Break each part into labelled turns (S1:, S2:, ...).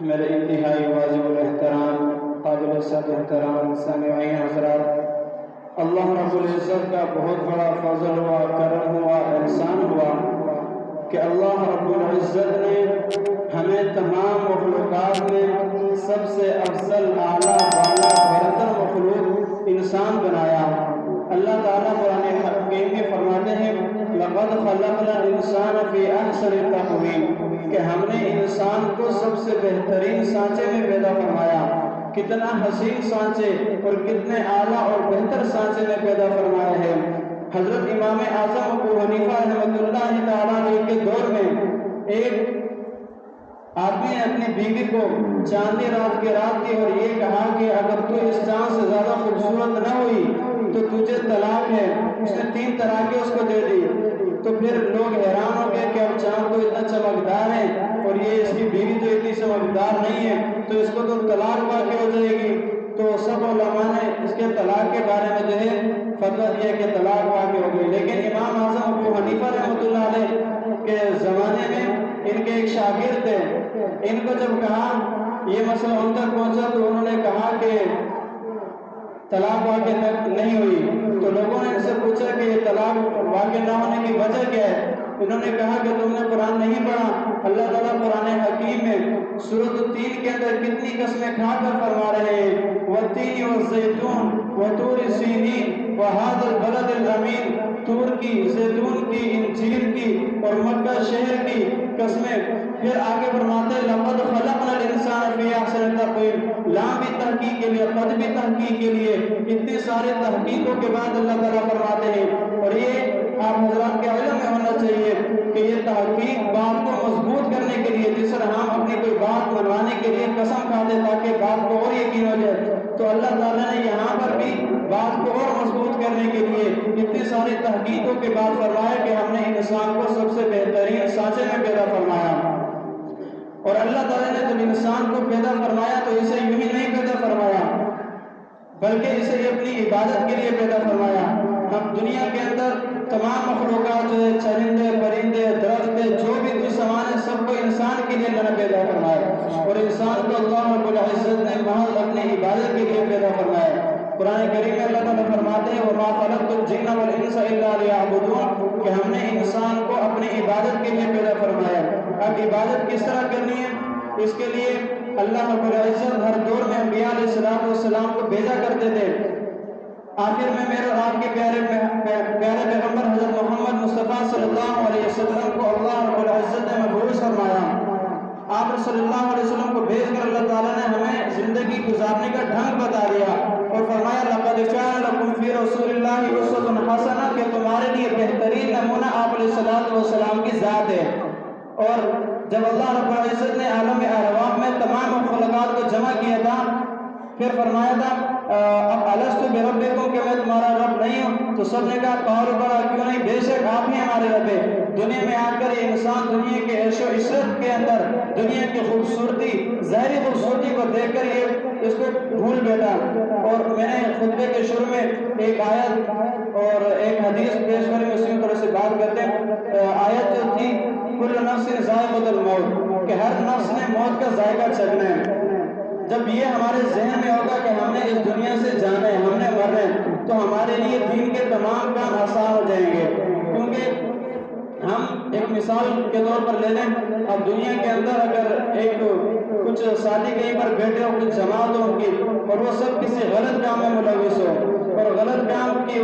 S1: میرے انتہائی واجب الاحترام قابل صد احترام سامعین حضرات، اللہ رب العزت کا بہت بڑا فضل ہوا، کرم ہوا، احسان ہوا کہ اللہ رب العزت نے ہمیں تمام مخلوقات میں سب سے افضل، اعلیٰ، بالا، برتر مخلوق انسان بنایا۔ اللہ تعالیٰ قرآن حکیم میں فرماتے ہیں لَقَدْ خَلَقْنَا الْإِنسَانَ فِي أَحْسَنِ تَقْوِيمٍ کہ ہم نے انسان کو سب سے بہترین سانچے میں پیدا فرمایا۔ کتنا حسین سانچے اور کتنے اعلیٰ اور بہتر سانچے میں پیدا فرمایا ہے۔ حضرت امام اعظم ابو حنیفہ رحمۃ اللہ تعالیٰ عنہ کے دور میں ایک آدمی نے اپنی بیوی کو چاندنی رات کی رات دی اور یہ کہا کہ اگر تو اس چاند سے زیادہ خوبصورت نہ ہوئی تو تجھے طلاق ہے۔ اس نے 3 طلاقیں اس کو دے دی۔ تو پھر لوگ حیران ہو گئے کہ اب چاند تو اتنا چمکدار ہے اور یہ اس کی بیوی تو اتنی چمکدار نہیں ہے، تو اس کو تو طلاق واقع ہو جائے گی۔ تو سب علماء نے اس کے طلاق کے بارے میں جو ہے فتویٰ دیا کہ طلاق واقع ہو گئی۔ لیکن امام اعظم ابو حنیفہ رحمۃ اللہ علیہ کے زمانے میں ان کے ایک شاگرد تھے، ان کو جب کہا یہ مسئلہ ان تک پہنچا تو انہوں نے کہا کہ طلاق واقع نہیں ہوئی۔ تو لوگوں نے ان سے پوچھا کہ یہ طلاق واقع نہ ہونے کی وجہ کیا ہے؟ انہوں نے کہا کہ تم نے قرآن نہیں پڑھا۔ اللہ تعالیٰ قرآن حکیم میں سورۃ التین کے اندر کتنی قسمیں کھا کر فرما رہے ہیں والتین والزیتون وطور سینین وہذا البلد الامین، طور کی، زیتون کی، انجیر کی اور مکہ شہر کی قسمیں۔ پھر آگے فرماتے ہیں لقد خلقنا الانسان فی احسن تقویم، لام بھی تحقیق کے لیے، قد بھی تحقیق کے لیے، اتنی سارے تحقیقوں کے بعد اللہ تعالیٰ فرماتے ہیں۔ اور یہ آپ حضرات کے علم میں ہونا چاہیے کہ یہ تحقیق بات کو مضبوط کرنے کے لیے، جس طرح ہم اپنی کوئی بات منوانے کے لیے قسم کھاتے تاکہ بات کو اور یقین ہو جائے، تو اللہ تعالیٰ نے یہاں پر بھی بات کو اور مضبوط کرنے کے لیے اتنی ساری تحقیقوں کے بعد فرمایا کہ ہم نے انسان کو سب سے بہترین سانچے میں پیدا فرمایا۔ اور اللہ تعالیٰ نے جب انسان کو پیدا فرمایا تو اسے یوں ہی نہیں پیدا فرمایا بلکہ اسے اپنی عبادت کے لیے پیدا فرمایا۔ ہم دنیا کے اندر تمام مخلوقات جو ہے، چرندے، پرندے، درخت، جو بھی کوئی سامان ہے، سب کو انسان کے لیے اللہ نے پیدا فرمایا، اور انسان کو اللہ رب العزت نے محض اپنی عبادت کے لیے پیدا فرمایا۔ قرآن کریم میں اللہ تعالیٰ فرماتے ہیں وَمَا خَلَقْتُ الْجِنَّ وَالْإِنسَ إِلَّا لِيَعْبُدُونَ کہ ہم نے انسان کو اپنی عبادت کے لیے پیدا فرمایا۔ اب عبادت کس طرح کرنی ہے، اس کے لیے اللہ رب العزت ہر دور میں انبیاء علیہ السلام کو بھیجا کرتے تھے۔ آخر میں میرے اور آپ کے پیارے پیغمبر حضرت محمد مصطفیٰ صلی اللہ علیہ وسلم کو اللہ رب العزت نے مبعوث فرمایا۔ آپ صلی اللہ علیہ وسلم کو بھیج کر اللہ تعالیٰ نے ہمیں زندگی گزارنے کا ڈھنگ بتا دیا اور فرمایا لَقَدْ كَانَ لَكُمْ فِي رَسُولِ اللَّهِ أُسْوَةٌ حَسَنَةٌ کہ تمہارے لیے بہترین نمونہ آپ علیہ السلام کی ذات ہے۔ اور جب اللہ رب العزت نے عالم ارواح میں تمام مخلوقات کو جمع کیا تھا، پھر فرمایا تھا اب الست بربکم کہ میں تمہارا رب نہیں ہوں، تو سب نے کہا قالوا بلی کیوں نہیں، بے شک آپ ہی ہمارے رب ہیں۔ دنیا میں آ کر یہ انسان دنیا کے عیش و عشرت کے اندر دنیا کی خوبصورتی، ظاہری خوبصورتی کو دیکھ کر یہ اس کو بھول بیٹھا۔ اور میں نے خطبے کے شروع میں ایک آیت اور ایک حدیث پیش کری، اسی طرح سے بات کرتے ہیں۔ آیت جو تھی کل نفس ذائقۃ الموت کہ ہر نفس نے موت کا ذائقہ چکھنا ہے۔ جب یہ ہمارے ذہن میں ہوگا کہ ہم نے اس دنیا سے جانا ہے، ہم نے مرنا ہے، تو ہمارے لیے دین کے تمام کام آسان ہو جائیں گے۔ کیونکہ ہم ایک مثال کے طور پر لے لیں، اب دنیا کے اندر اگر ایک کچھ ساتھی کہیں پر بیٹھے ہو، کچھ جماعت ہو ان کی، اور وہ سب کسی غلط کام میں ملوث ہو اور غلط کام کی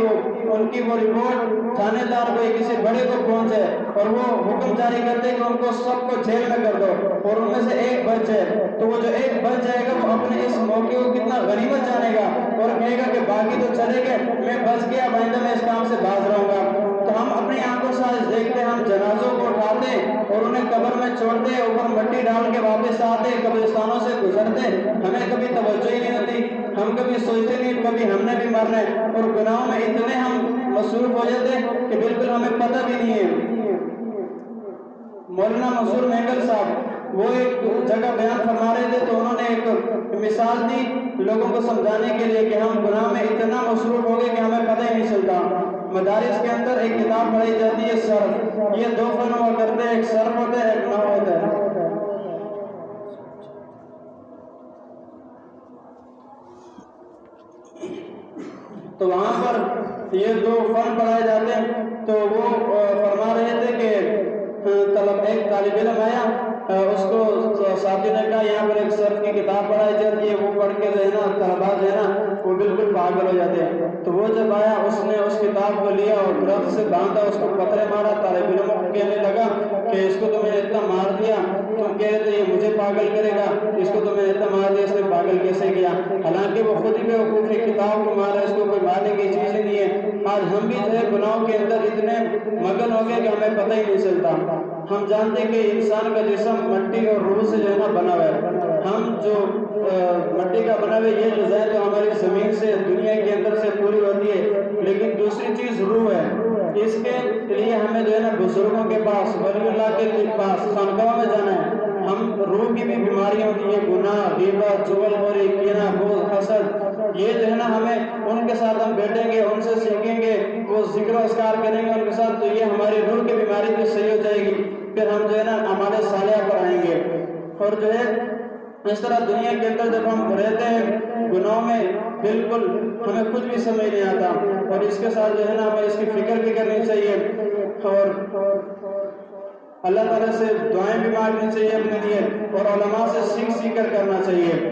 S1: ان کی وہ رپورٹ تھانے دار کو کسی بڑے کو پہنچے اور وہ حکم جاری کرتے کہ ان کو سب کو جیل میں کر دو، اور ان میں سے ایک بچ جائے، تو وہ جو ایک بچ جائے گا وہ اپنے اس موقع کو کتنا غنیمت جانے گا اور کہے گا کہ باقی تو چلے گئے، میں بچ گیا، آئندہ میں اس کام سے باز رہوں گا۔ تو ہم اپنی آنکھوں سے آج دیکھتے ہیں، ہم جنازوں کو اٹھاتے اور انہیں قبر میں چھوڑتے، اوپر مٹی ڈال کے واپس آتے، قبرستانوں سے گزرتے، ہمیں کبھی توجہ ہی نہیں ہوتی، ہم کبھی سوچتے نہیں کبھی ہم نے بھی مرنا ہے، اور گناہوں میں اتنے ہم مصروف ہو جاتے کہ بالکل ہمیں پتہ بھی نہیں ہے۔ مولانا منصور مینگل صاحب وہ ایک جگہ بیان فرما رہے تھے، تو انہوں نے ایک مثال دی لوگوں کو سمجھانے کے لیے کہ ہم گناہ میں اتنا مصروف ہو گئے کہ ہمیں پتہ ہی نہیں چلتا۔ مدارس کے اندر ایک کتاب پڑھائی جاتی ہے صرف، یہ 2 فن ہوا کرتے ہیں، ایک صرف ہوتا ہے، ایک نحو ہوتا ہے۔ تو وہاں پر یہ دو فن پڑھائے جاتے ہیں، تو وہ فرما رہے تھے کہ ایک طالب علم آیا، اس کو ساتھی نے کہا یہاں پر ایک صرف کی کتاب پڑھائی جاتی ہے، وہ پڑھ کے جو ہے نا طلباء جو ہے نا وہ بالکل پاگل ہو جاتے ہیں۔ تو وہ جب آیا اس نے اس کتاب کو لیا اور درخت سے باندھا، اس کو پتھرے مارا، طالب علم کو کہنے لگا کہ اس کو تو میں نے اتنا مار دیا، تم کہہ رہے تھے یہ مجھے پاگل کرے گا، اس کو تو میں نے اتنا مار دیا، اس نے پاگل کیسے کیا؟ حالانکہ وہ خود ہی بیوقوف ہے، کتاب کو مارا، اس کو کوئی مارنے کی چیز ہی نہیں ہے۔ آج ہم بھی جو ہے گناہوں کے اندر اتنے مگن ہو گئے کہ ہمیں پتہ ہی نہیں چلتا۔ ہم جانتے ہیں کہ انسان کا جسم مٹی اور روح سے جو ہے نا بنا ہوا ہے۔ ہم جو مٹی کا بنا ہوا یہ غذا جو ہماری زمین سے دنیا کے اندر سے پوری ہوتی ہے، لیکن دوسری چیز روح ہے۔ اس کے لیے ہمیں جو ہے نا بزرگوں کے پاس، ولی اللہ کے پاس، خانقاہ میں جانا ہے۔ ہم روح کی بھی بیماریاں ہوتی ہیں، گناہ، غیبت، چغل خوری، کینہ، بغض، حسد، یہ جو ہے نا ہمیں ان کے ساتھ ہم بیٹھیں گے، ان سے سیکھیں گے، وہ ذکر و اذکار کریں گے ان کے ساتھ، تو یہ ہماری روح کی بیماری بھی صحیح ہو جائے گی، پھر ہم جو ہے نا ہمارے صالحہ پر آئیں گے۔ اور جو ہے اس طرح دنیا کے اندر جب ہم رہتے ہیں گناہوں میں، بالکل ہمیں کچھ بھی سمجھ نہیں آتا، اور اس کے ساتھ جو ہے نا ہمیں اس کی فکر بھی کرنی چاہیے، اور اللہ تعالیٰ سے دعائیں بھی مانگنی چاہیے اپنے لیے، اور علماء سے سیکھ کر کرنا چاہیے۔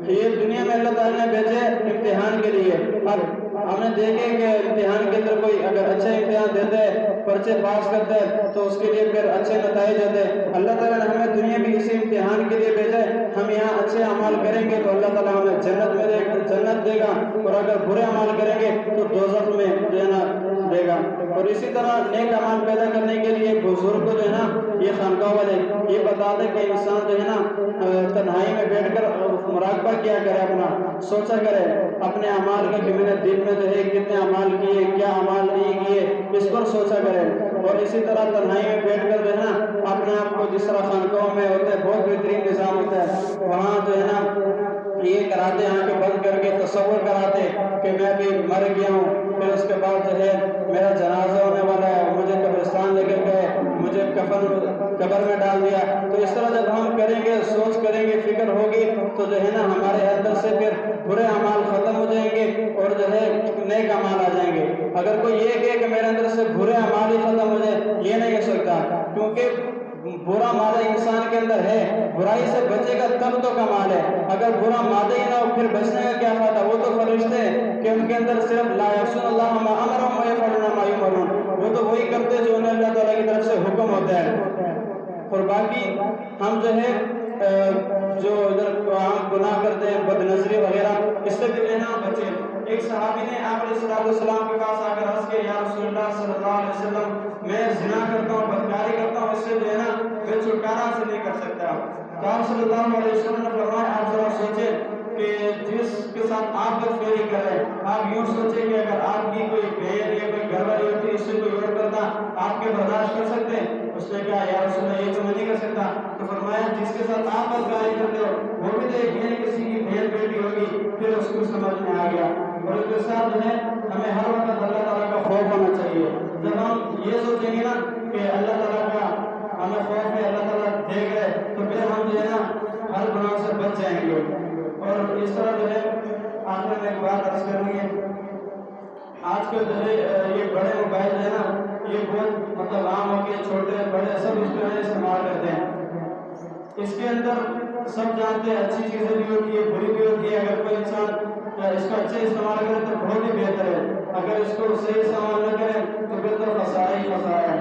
S1: یہ دنیا میں اللہ تعالیٰ نے بھیجے امتحان کے لیے۔ اب ہم نے دیکھے کہ امتحان کے اندر کوئی اگر اچھے امتحان دیتا ہے، پرچے پاس کرتا ہے، تو اس کے لیے پھر اچھے نتائج آتے ہیں۔ اللہ تعالیٰ نے ہمیں دنیا بھی اسی امتحان کے لیے بھیجا ہے، ہم یہاں اچھے اعمال کریں گے تو اللہ تعالیٰ ہمیں جنت دے گا، اور اگر برے اعمال کریں گے تو دوزخ میں جو ہے نا دے گا۔ اور اسی طرح نیک اعمال پیدا کرنے کے لیے بزرگ کو جو ہے نا یہ خانقاہ والے یہ بتاتے کہ انسان جو ہے نا تنہائی میں بیٹھ کر مراقبہ کیا کرے، اپنا سوچا کرے اپنے اعمال کا کہ میں نے دن میں جو ہے کتنے اعمال کیے، کیا اعمال نہیں کیے، اس پر سوچا کرے۔ اور اسی طرح تنہائی میں بیٹھ کر جو ہے نا اپنے آپ کو، جس طرح خانقاہوں میں ہوتا ہے بہت بہترین نظام ہوتا ہے، وہاں جو ہے نا یہ کراتے، آنکھیں بند کر کے تصور کراتے کہ میں بھی مر گیا ہوں، پھر اس کے بعد جو ہے میرا جنازہ ہونے والا ہے، مجھے قبرستان لے کر گئے، مجھے قبر میں ڈال دیا۔ تو اس طرح جب ہم کریں گے، سوچ کریں گے، فکر ہوگی، تو جو ہے نا ہمارے اندر سے پھر برے اعمال ختم ہو جائیں گے اور جو ہے نیک اعمال آ جائیں گے۔ اگر کوئی یہ کہے کہ میرے اندر سے برے اعمال ہی ختم ہو جائے، یہ نہیں کہہ سکتا، کیونکہ برا مادہ انسان کے اندر ہے، برائی سے بچے گا تب تو کمال ہے۔ اگر برا مادہ ہی نہ ہو پھر بچنے کا کیا فائدہ؟ وہ تو فرشتے ہیں کہ ان کے اندر صرف لا یعصون اللہ ما امرهم ویفعلون ما یؤمرون، وہ تو وہی کرتے جو انہیں اللہ تعالیٰ کی طرف سے حکم ہوتا ہے۔ اور باقی ہم جو ہے جو ادھر عام گناہ کرتے ہیں، بد نظری وغیرہ، اس سے بھی رہنا بچے۔ ایک صحابی نے آپ علیہ السلام کے پاس آ کر عرض کیا، یا رسول اللہ صلی اللہ علیہ وسلم، میں زنا کرتا ہوں، بدکاری کرتا ہوں، اس سے جو ہے نا میں چھٹکارا سے نہیں کر سکتا۔ تو آپ صلی اللہ علیہ وسلم نے فرمایا، آپ ذرا سوچیں کہ جس کے ساتھ آپ بدفعلی کر رہے ہیں، آپ یوں سوچیں کہ اگر آپ کی کوئی بہن یا کوئی گھر والی ہوتی، اس سے کوئی اور کرتا، آپ کے برداشت کر سکتے ہیں؟ اس نے کہا، یا رسول اللہ یہ تو میں نہیں کر سکتا۔ تو فرمایا، جس کے ساتھ آپ بدکاری کرتے ہو وہ بھی تو ایک ہے، کسی کی بہن بیٹی ہوگی۔ پھر اس کو سمجھ میں آ گیا۔ اور اس کے ساتھ جو ہے ہمیں ہر وقت اللہ تعالیٰ کا خوف ہونا چاہیے۔ جب ہم یہ سوچیں گے نا کہ اللہ تعالیٰ کا ہمیں خوف ہے، اللہ تعالیٰ دیکھ رہے، تو پھر ہم جو ہے نا ہر گناہ سے بچ جائیں گے۔ اور اس طرح جو ہے آخر میں ایک بات عرض کرنی ہے، آج کل جو ہے یہ بڑے موبائل ہے نا، یہ بہت مطلب عام ہو گئے، چھوٹے بڑے سب اس کو استعمال کرتے ہیں۔ اس کے اندر سب جانتے ہیں اچھی چیزیں بھی ہوتی ہے، بری بھی ہوتی ہے۔ اگر کوئی انسان اس کا اچھے استعمال کرے تو بہت ہی بہتر ہے، اگر اس کو صحیح استعمال نہ کرے تو پھر تو خسارہ ہی خسارہ ہے۔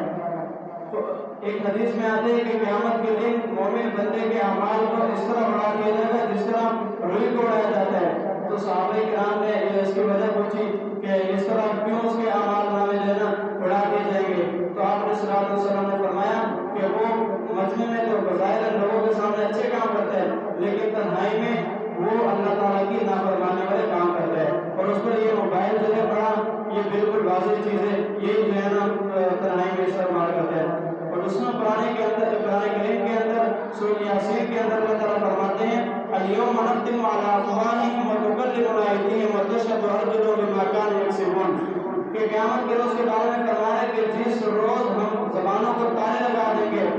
S1: تو ایک حدیث میں آتے ہیں کہ قیامت کے دن مومن بندے کے اعمال کو اس طرح بڑھا دیا جائے گا جس طرح روئی کو اڑایا جاتا ہے۔ تو صحابہ کرام نے اس کی وجہ پوچھی کہ اس طرح کیوں اس کے اعمال نامے جو ہے نا اڑا دیے جائیں گے؟ تو آپ نے صلی اللہ علیہ وسلم نے فرمایا کہ وہ مجمع میں تو بظاہر لوگوں کے سامنے اچھے کام کرتے ہیں، لیکن تنہائی میں وہ اللہ تعالیٰ کی نافرمانی والے کام کرتے ہیں۔ اور اس پر یہ موبائل جو ہے بڑا یہ بالکل واضح چیز ہے، یہ جو ہے نا تنہائی میں استعمال کرتے ہیں۔ اور اس میں قرآن کریم کے اندر سورۃ یاسین کے اندر اللہ تعالیٰ فرماتے ہیں، الیوم نختم علی افواہہم وتکلمنا ایدیہم وتشہد ارجلہم بما کانوا یکسبون، کہ قیامت کے روز کے بارے میں فرمایا ہے کہ جس روز ہم زبانوں کو تالے لگا دیں گے،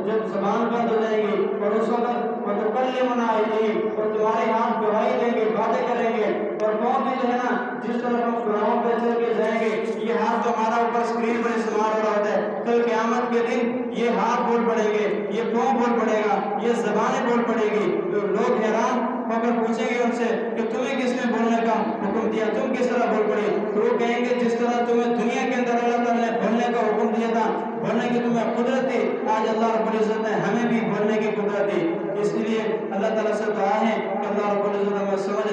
S1: جب زبان بند ہو جائے گی، اور اس وقت وتكلمنا أيديهم اور تمہارے ہاتھ گواہی دیں گے باتیں کریں گے اور پاؤں بھی جو ہے نا جس طرح ہم گناہوں پہ چل کے جائیں گے یہ ہاتھ تو ہمارا اوپر اسکرین پر استعمال ہو رہا ہوتا ہے کل قیامت کے دن یہ ہاتھ بول پڑیں گے یہ پاؤں بول پڑے گا یہ زبانیں بول پڑے گی تو لوگ حیران ہو کر پوچھیں گے ان سے کہ تمہیں کس نے بولنے کا حکم دیا تم کس طرح بول پڑی تو وہ کہیں گے جس طرح تمہیں دنیا کے اندر اللہ تعالیٰ نے بولنے کا حکم دیا تھا بولنے کی تمہیں قدرت تھی آج اللہ رب العزت نے ہمیں بھی بولنے کی قدرت دی اس لیے اللہ تعالیٰ سے دعا ہے کہ اللہ رب العزت ہمیں سمجھ